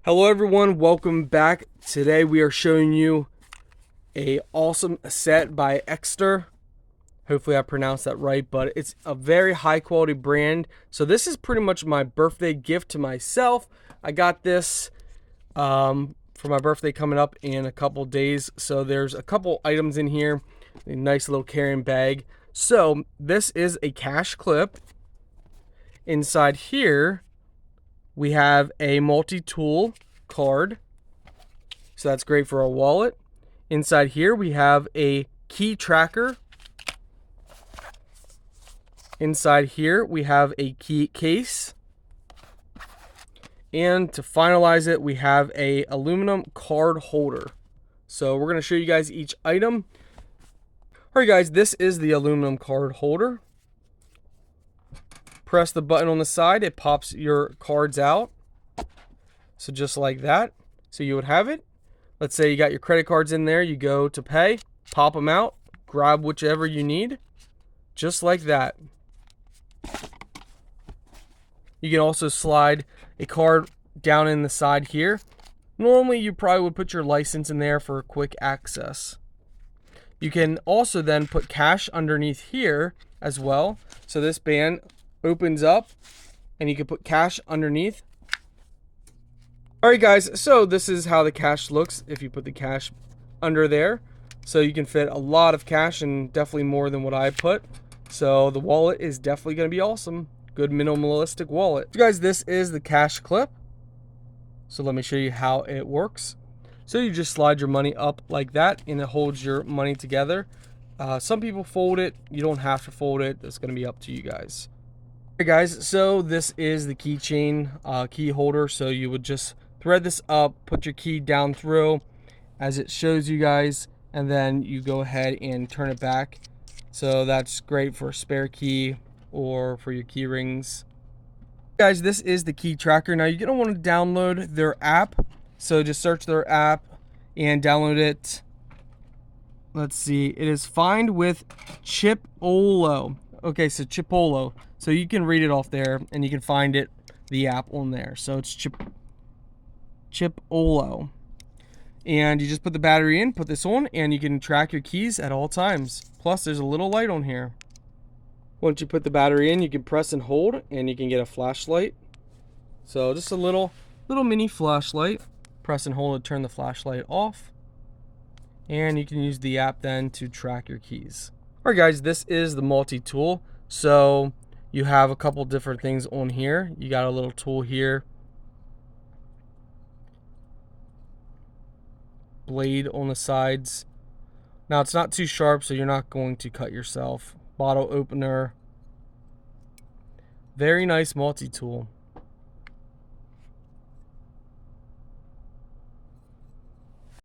Hello everyone, welcome back. Today we are showing you a awesome set by Ekster. Hopefully I pronounced that right, but it's a very high quality brand. So this is pretty much my birthday gift to myself. I got this for my birthday coming up in a couple days. So there's a couple items in here, a nice little carrying bag. So this is a cash clip. Inside here we have a multi-tool card, so that's great for our wallet. Inside here we have a key tracker. Inside here we have a key case. And to finalize it, we have a aluminum card holder. So we're going to show you guys each item. Alright guys, this is the aluminum card holder. Press the button on the side, it pops your cards out. So just like that. So you would have it. Let's say you got your credit cards in there, you go to pay, pop them out, grab whichever you need. Just like that. You can also slide a card down in the side here. Normally you probably would put your license in there for quick access. You can also then put cash underneath here as well. So this band opens up and you can put cash underneath. Alright guys, so this is how the cash looks if you put the cash under there. So you can fit a lot of cash, and definitely more than what I put. So the wallet is definitely going to be awesome. Good minimalistic wallet. So guys, this is the cash clip. So let me show you how it works. So you just slide your money up like that and it holds your money together. Some people fold it. You don't have to fold it. It's going to be up to you guys. Alright guys, so this is the keychain key holder. So you would just thread this up, put your key down through as it shows you guys, and then you go ahead and turn it back. So that's great for a spare key or for your key rings. Guys, this is the key tracker. Now you're going to want to download their app. So just search their app and download it. Let's see, it is Find with Chipolo. Okay, so Chipolo. So you can read it off there and you can find it, the app on there. So it's Chipolo. And you just put the battery in, put this on, and you can track your keys at all times. Plus there's a little light on here. Once you put the battery in, you can press and hold and you can get a flashlight. So just a little mini flashlight. Press and hold to turn the flashlight off. And you can use the app then to track your keys. Alright guys, this is the multi-tool. So you have a couple different things on here. You got a little tool here. Blade on the sides. Now it's not too sharp, so you're not going to cut yourself. Bottle opener. Very nice multi-tool.